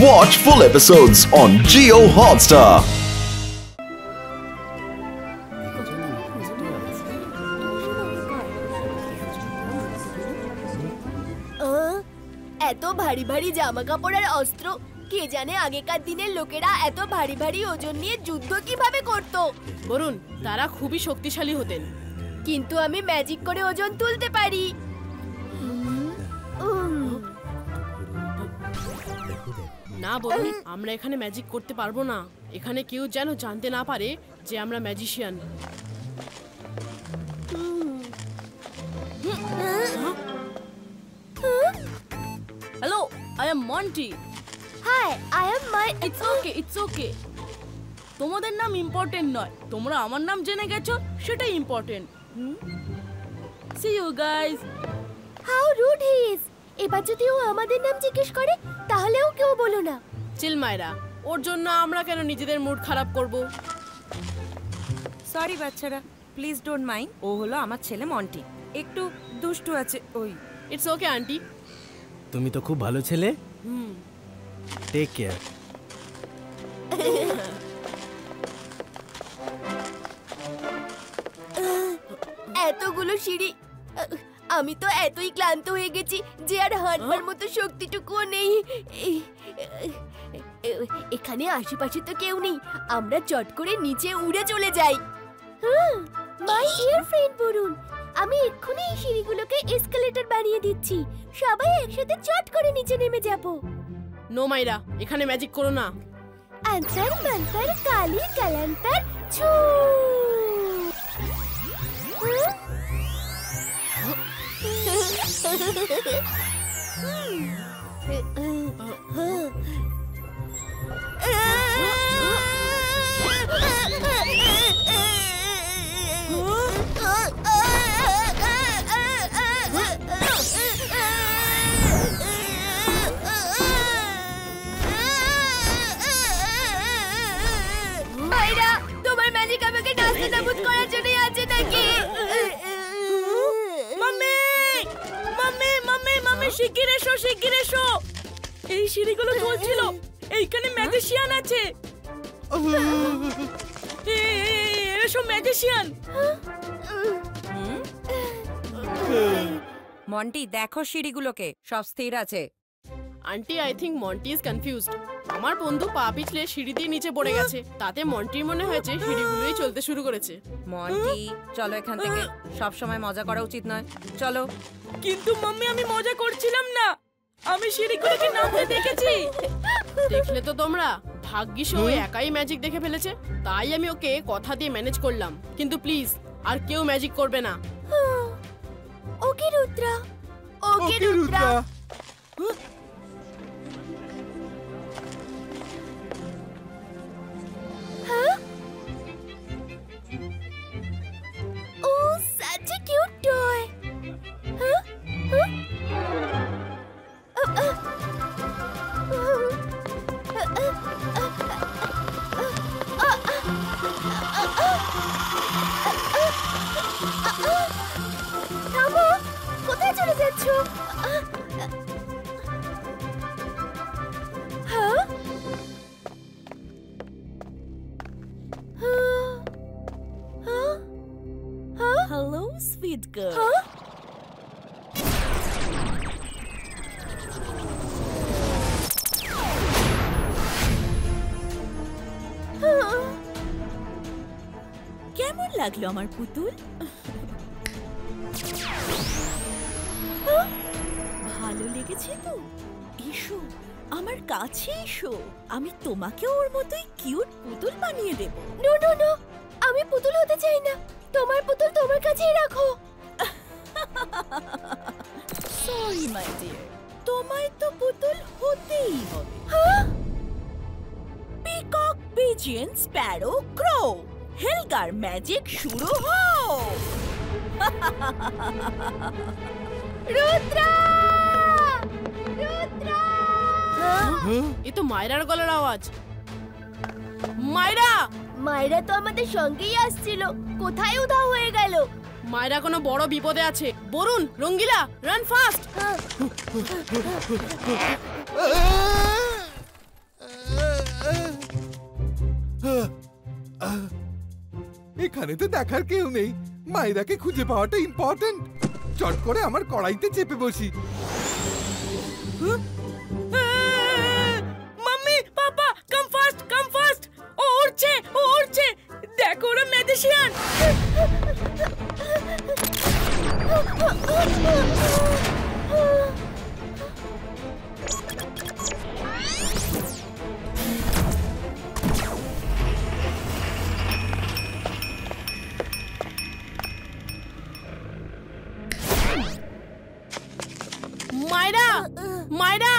Watch full episodes on Jio Hotstar. এত ভারী ভারী জামা কাপড় আর অস্ত্র, কে জানে আগেকার দিনের লোকেরা এত ভারী ভারী ওজন নিয়ে যুদ্ধ কিভাবে করত। বরুণ, তারা খুবই শক্তিশালী হতেন, কিন্তু আমি ম্যাজিক করে ওজন তুলতে পারি। না বরুণ, আমরা এখানে ম্যাজিক করতে পারবো না। এখানে কেউ যেন জানতে না পারে যে আমরা magician. Hello, I am Monty. Hi, I am my. It's okay. তোমাদের নাম ইম্পর্টেন্ট নয়, তোমরা আমার নাম জেনে গেছো সেটাই important. See you guys. How rude he is. এবার যদি ও আমাদের নাম জিজ্ঞেস করে তাহলেও কেউ বলো না। চিল মাইরা, ওর জন্য আমরা কেন নিজেদের মুড খারাপ করব? সরি বাচ্চারা, প্লিজ ডোন্ট মাইন্ড। ও হলো আমার ছেলে মন্টি, একটু দুষ্টু আছে ওই। It's okay aunty. তুমি তো খুব ভালো ছেলে। Take care. এতগুলো সিঁড়ি, আমি তো এতই ক্লান্ত হয়ে গেছি যে আর হাঁটবার মতো শক্তিটুকুও নেই। এখানে আশেপাশে তো কেউ নেই, আমরা চট করে নিচে উড়ে চলে যাই। মাই ডিয়ার ফ্রেন্ড বরুণ, আমি এক্ষুনি এই সিঁড়িগুলোকে এসকেলেটর বানিয়ে দিচ্ছি, সবাই একসাথে চট করে নিচে নেমে যাব। নো মাইরা, এখানে ম্যাজিক করো না। অন্তর মন্তর কালি কলন্তর ছু। মাইরা, তোমার ম্যাজিক আমাকে নাস্তা নাবুদ করার জন্যই আছে নাকি? মাম্মি, মাম্মি, মাম্মি, মাম্মি, শিগগির এসো, শিগগির এসো। এই সিঁড়িগুলো চলছিল, এইখানে ম্যাজিশিয়ান আছে। এসো ম্যাজিশিয়ান। মন্টি দেখো সিঁড়িগুলোকে, সব স্থির আছে। Aunty, I think Monty is confused. আমার বন্ধু পা পিছলে সিঁড়ি দিয়ে নিচে পড়ে গেছে, তাতে মন্টির মনে হয়েছে সিঁড়িগুলোই চলতে শুরু করেছে। মন্টি চলো এখান থেকে, সব সময় মজা করা উচিত নয়, চলো। কিন্তু মাম্মি, আমি মজা করছিলাম না, আমি সিঁড়িগুলোকে নামতে দেখেছি। দেখলে তো তোমরা, ভাগ্যিস ও একাই ম্যাজিক দেখে ফেলেছে, তাই আমি ওকে কথা দিয়ে ম্যানেজ করলাম। কিন্তু প্লিজ আর কেউ ম্যাজিক করবে না। ওকে রুদ্রা, ওকে Rudra. Oh, such a cute toy. থামো, কোথায় চলে যাচ্ছ? হ্যাঁ? Hello sweet girl. কেমন লাগলো আমার পুতুল? ভালো লেগেছে তো? এসো আমার কাছে এসো, আমি তোমাকে ওর মতোই কিউট পুতুল বানিয়ে দেব। নো নো নো, আমি পুতুল হতে চাই না, তোমার পুতুল তোমার কাছেই রাখো। সরি মাই ডিয়ার, তোমায় তো পুতুল হতেই হবে। পিকক, পিজিয়ন, স্প্যারো, ক্রো, হেলগার ম্যাজিক শুরু হোক। রুদ্রা, রুদ্রা। এ তো মায়রার গলার আওয়াজ। মায়রা, মায়েরা তো আমাদের সঙ্গেই আসছিল, কোথায় উধাও হয়ে গেল? মায়রা কোনো বড় বিপদে আছে। Varun, Rangila, run fast. এখানে তো দেখার কেউ নেই, মায়েরাকে খুঁজে পাওয়াটা ইম্পর্টেন্ট। চট করে আমার কড়াইতে চেপে বসি। মাম্মি, পাপা, কাম ফাস্ট, কাম ফাস্ট। ও উড়ছে, দেখো ওরা ম্যাজিশিয়ান। মায়রা, মায়রা,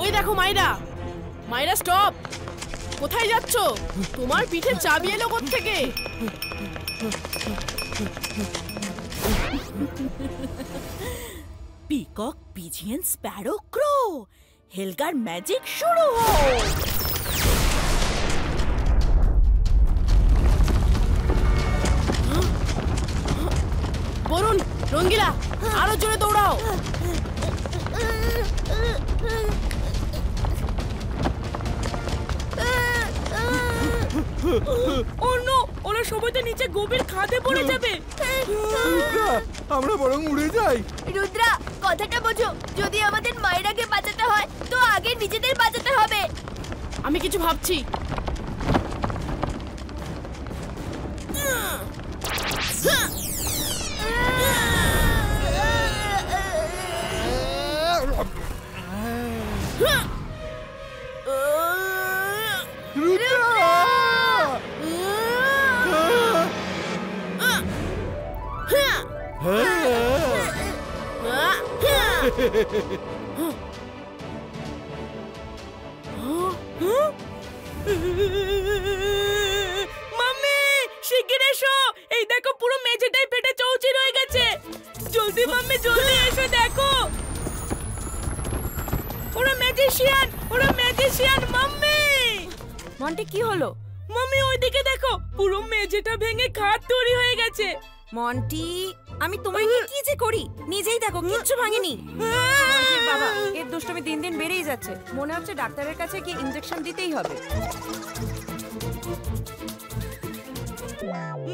ওই দেখো মায়রা। মায়রা স্টপ, কোথায় যাচ্ছ? তোমার পিঠে চাবি এলো কোত্থেকে? পিকক, পিজিয়ন, স্প্যারো, ক্রো, হেলগার ম্যাজিক শুরু হোক। বরুণ, রঙ্গিলা, আরো জোরে দৌড়াও। ও নো, ওরা সবাই তো নিচে গভীর খাদে পড়ে যাবে। আমরা বরং উড়ে যাই। রুদ্রা, কথাটা বোঝো, যদি আমাদের মায়েরাকে বাঁচাতে হয় তো আগে নিজেদের বাঁচাতে হবে। আমি কিছু ভাবছি। মাম্মি, শিগগির এসো। এই দেখো পুরো মেঝেটাই ফেটে চৌচির হয়ে গেছে। জলদি মাম্মি, জলদি এসো, দেখো ওরা ম্যাজিশিয়ান। মাম্মি, মন্টি, কি হলো? মাম্মি ওইদিকে দেখো, পুরো মেঝেটা ভেঙে খাদ তৈরি হয়ে গেছে। মন্টি, আমি তোমাকে কি যে করি, নিজেই দেখো কিচ্ছু ভাঙেনি। মন্টির বাবা, এর দুষ্টুমি দিন দিন বেড়েই যাচ্ছে। মনে হচ্ছে ডাক্তারের কাছে গিয়ে ইনজেকশন দিতেই হবে।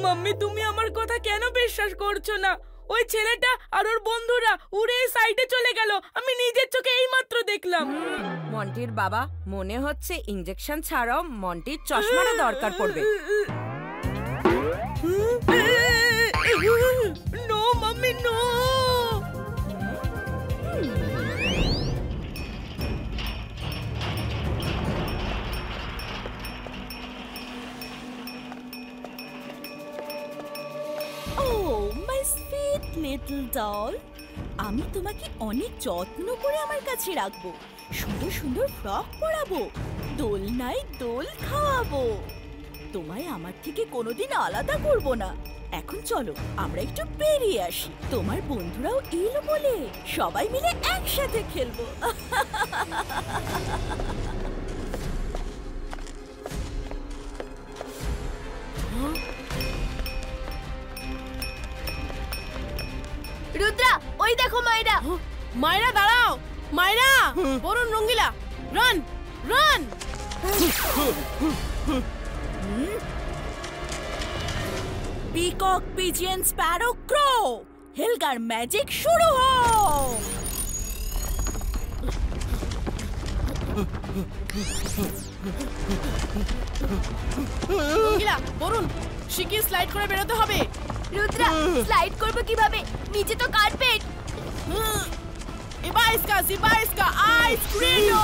মাম্মি, তুমি আমার কথা কেন বিশ্বাস করছো না? ওই ছেলেটা আর ওর বন্ধুরা উড়ে সাইডে চলে গেল, আমি নিজের চোখে এইমাত্র দেখলাম। মন্টির বাবা, মনে হচ্ছে ইনজেকশন ছাড়াও মন্টির চশমাটা দরকার পড়বে। No mummy, no. My sweet little doll, আমি তোমাকে অনেক যত্ন করে আমার কাছে রাখবো, সুন্দর সুন্দর ফ্রক পরাবো, দোলনায় দোল খাওয়াবো, তোমায় আমার থেকে কোনোদিন আলাদা করব না। এখন চলো আমরা একটু বেরিয়ে আসি, তোমার বন্ধুরাও এলো বলে সবাই মিলে একসাথে খেলবো। রুদ্রা, ওই দেখো মায়েরা। মায়রা দাঁড়াও, Myra, Varun, Rangila, run, run. Peacock, pigeon, sparrow, crow, হেলগার ম্যাজিক শুরু হোক। রঙ্গিলা, বরুণ, শিগগির স্লাইড করে বেরোতে হবে। রুদ্রা, স্লাইড করবো কিভাবে? নিচে তো কার্পেট। ইবাইস্কা, জিবাইস্কা, আইসক্রিম।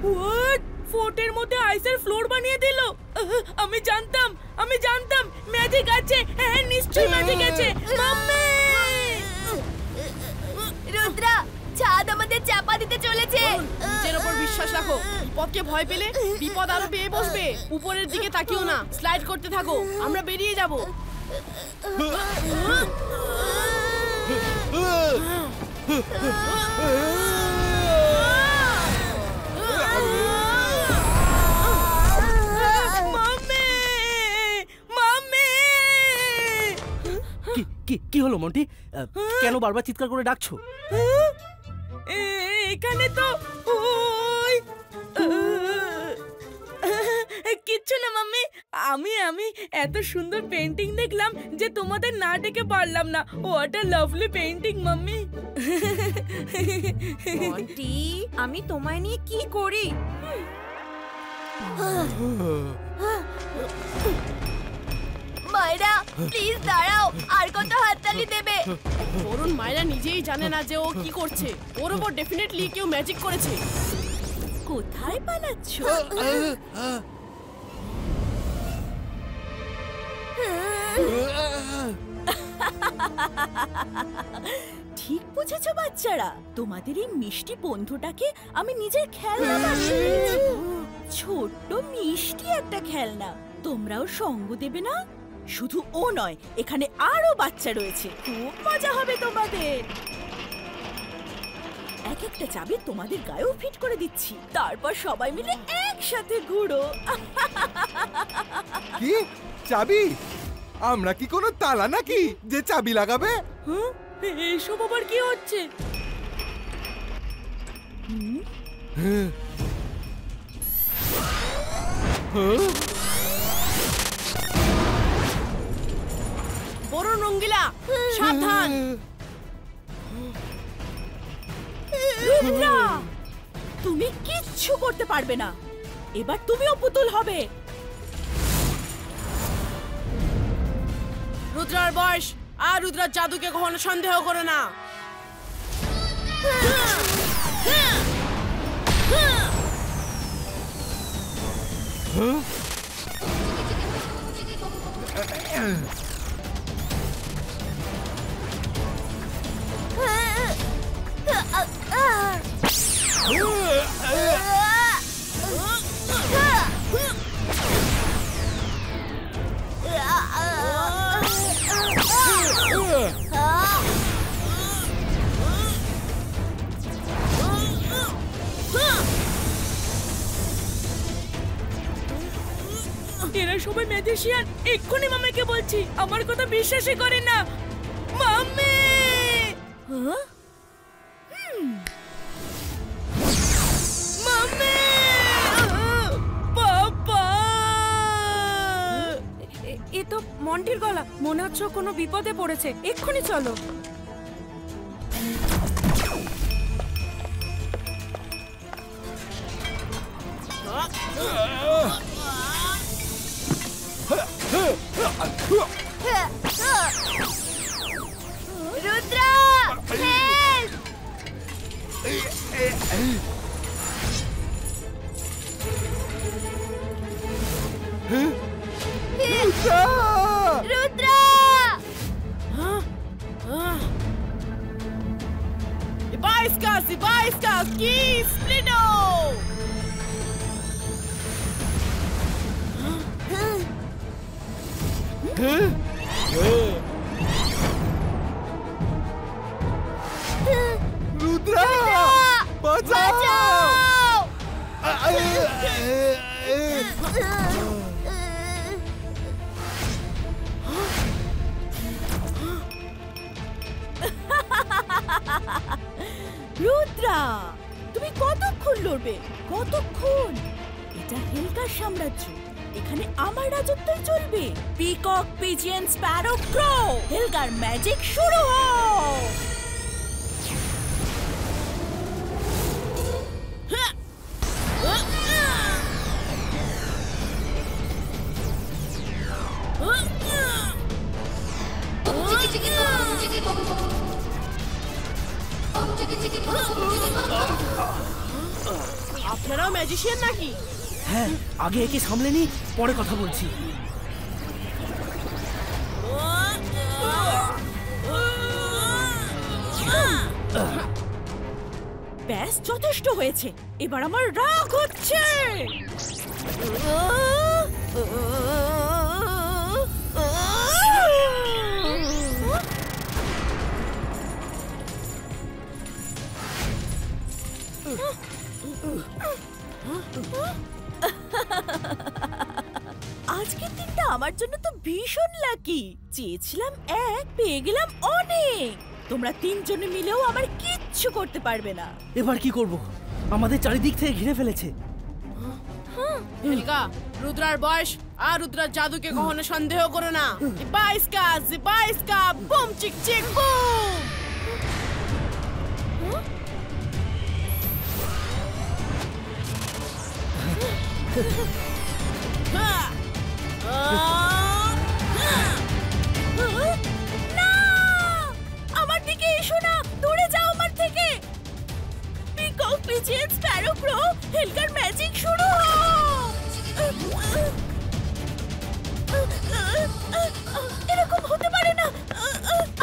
হোয়াট? ফোর্টের মধ্যে আইসের ফ্লোর বানিয়ে দিল। আমি জানতাম ম্যাজিক আছে। হ্যাঁ, নিশ্চয়ই ম্যাজিক আছে। মাম্মি, রুদ্রা, চাঁদ আমাদের চাপা দিতে চলেছে। নিজের ওপর বিশ্বাস রাখো, বিপদকে ভয় পেলে বিপদ আরো পেয়ে বসবে। উপরের দিকে তাকিও না, স্লাইড করতে থাকো, আমরা বেরিয়ে যাব। কি হলো মন্টি? কেন বারবার চিৎকার করে ডাকছো? এখানে তো ওই কিচ্ছু না মাম্মি। আমি এত সুন্দর পেন্টিং দেখলাম যে তোমাদের না ডেকে পারলাম না। What a lovely painting mummy. Monty, আমি তোমায় নিয়ে কি করি? মায়েরা প্লিজ দাঁড়াও, আর কত হাততালি দেবে? বরুণ মায়েরা নিজেই জানে না যে ও কি করছে। ওর উপর ডেফিনেটলি কেউ ম্যাজিক করেছে। কোথায় পালাচ্ছ? ঠিক বুঝেছো বাচ্চারা, তোমাদের এই মিষ্টি বন্ধুটাকে আমি নিজের খেলনা বানিয়ে দিয়েছি। ছোট্ট মিষ্টি একটা খেলনা। তোমরাও সঙ্গ দেবে না? শুধু ও নয়, এখানে আরো বাচ্চা রয়েছে। খুব মজা হবে তোমাদের। এক একটা চাবি তোমাদের গায়েও ফিট করে দিচ্ছি, তারপর সবাই মিলে একসাথে ঘুরো। কি চাবি? আমরা কি কোনো তালা নাকি যে চাবি লাগাবে? এইসব আবার কি হচ্ছে? বরুণ রঙ্গিলা সাবধান। রুদ্রা, তুমি কিচ্ছু করতে পারবে না। এবার তুমিও পুতুল হবে। রুদ্রার বয়স আর রুদ্রার জাদুকে কখনো সন্দেহ করো না। এরা সবাই ম্যাজিশিয়ান। এক্ষুনি মামাকে বলছি, আমার কথা বিশ্বাসই করে না। মাম্মি! মাম্মি! পাপা! এ তো মন্টির গলা। মনে হচ্ছে ও কোনো বিপদে পড়েছে। এক্ষুনি চলো। রুদ্রা, হেল্প! রুদ্রা! Ibaiskas, কি স্প্লিনো! রুদ্রা বাঁচাও! রুদ্রা, তুমি কতক্ষণ লড়বে? কতক্ষণ? এটা হেলকার সাম্রাজ্য। এখানে আমার রাজত্বই চলবে। পিকক, পিজিয়ন, স্প্যারো, ক্রো, হেলকার ম্যাজিক শুরু হোক। আপনারাও ম্যাজিশিয়ান নাকি? হ্যাঁ, আগে একে সামলে নি, পরে কথা বলছি। ব্যাস, যথেষ্ট হয়েছে। এবার আমার রাগ হচ্ছে। আজকের দিনটা আমার জন্য তো ভীষণ লাকি। চেয়েছিলাম এক, পেয়ে গেলাম অনেক। তোমরা তিনজনে মিলেও আমার কিচ্ছু করতে পারবে না। এবার কি করব? আমাদের চারিদিক থেকে ঘিরে ফেলেছে। হেলগা, রুদ্রার বয়স আর রুদ্রার জাদুকে কখনো সন্দেহ করো না। জিবাইস্কা বুম চিক চিক বুম। না, আমার দিকে এসো না, দূরে যাও আমার থেকে। পিকক, পিজিয়ন, স্প্যারো ক্রো, হেলগার ম্যাজিক শুরু হোক। এরকম হতে পারে না।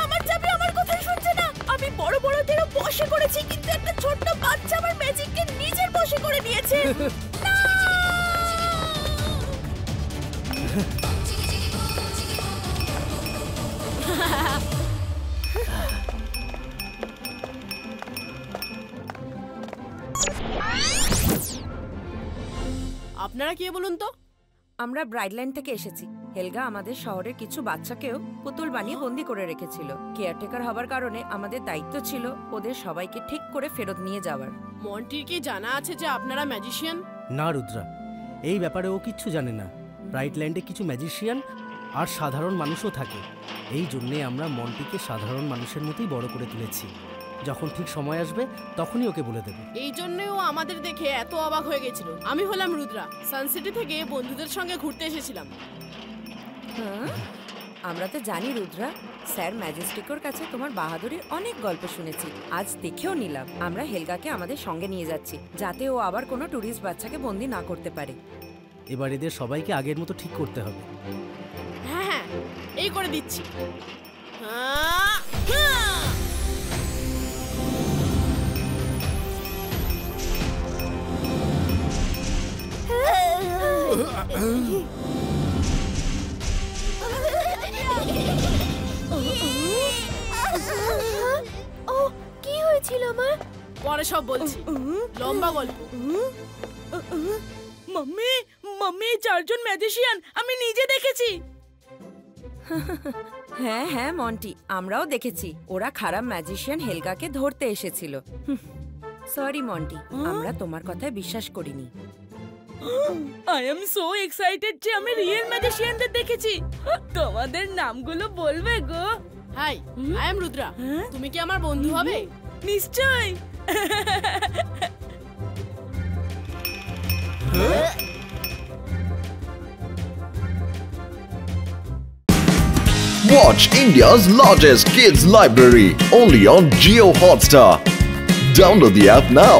আমার চাবি আমার কথা শুনছে না। আমি বড় বড়দেরও বশে করেছি, কিন্তু একটা ছোট্ট বাচ্চা আমার ম্যাজিককে নিজের বশে করে নিয়েছে। আপনারা কে বলুন তো? আমরা ব্রাইডল্যান্ড থেকে এসেছি। হেলগা আমাদের শহরের কিছু বাচ্চাকেও পুতুল বানিয়ে বন্দি করে রেখেছিল। কেয়ারটেকার হবার কারণে আমাদের দায়িত্ব ছিল ওদের সবাইকে ঠিক করে ফেরত নিয়ে যাওয়ার। মন্টির কি জানা আছে যে আপনারা ম্যাজিশিয়ান? না রুদ্রা, এই ব্যাপারে ও কিচ্ছু জানে না। ব্রাইটল্যান্ডে কিছু ম্যাজিশিয়ান আর সাধারণ মানুষও থাকে। এই জন্যে আমরা মন্টিকে সাধারণ মানুষের মতোই বড় করে তুলেছি। যখন ঠিক সময় আসবে তখনই ওকে বলে দেবে। এই জন্যই ও আমাদের দেখে এত অবাক হয়ে গেছিল। আমি হলাম রুদ্রা, সানসিটি থেকে বন্ধুদের সঙ্গে ঘুরতে এসেছিলাম। আমরা তো জানি রুদ্রা, স্যার ম্যাজেস্টিকোর কাছে তোমার বাহাদুরির অনেক গল্প শুনেছি। আজ দেখেও নিলাম। আমরা হেলগাকে আমাদের সঙ্গে নিয়ে যাচ্ছি, যাতে ও আবার কোনো ট্যুরিস্ট বাচ্চাকে বন্দি না করতে পারে। এবার এদের সবাইকে আগের মতো ঠিক করতে হবে। হ্যাঁ, এই করে দিচ্ছি। ও, কি হয়েছিল আমার? পরে সব বলছি, লম্বা গল্প। মাম্মি, মাম্মি, চারজন ম্যাজিশিয়ান আমি নিজে দেখেছি। হ্যাঁ হ্যাঁ মন্টি, আমরাও দেখেছি। ওরা খারাপ ম্যাজিশিয়ান হেলগাকে ধরতে এসেছিল। সরি মন্টি, আমরা তোমার কথায় বিশ্বাস করিনি। আই এম সো এক্সাইটেড যে আমি রিয়েল ম্যাজিশিয়ানদের দেখেছি। তোমাদের নামগুলো বলবে গো? Hi, I am Rudra. তুমি কি আমার বন্ধু হবে? নিশ্চয়। Watch India's largest kids library only on Jio Hotstar. Download the app now.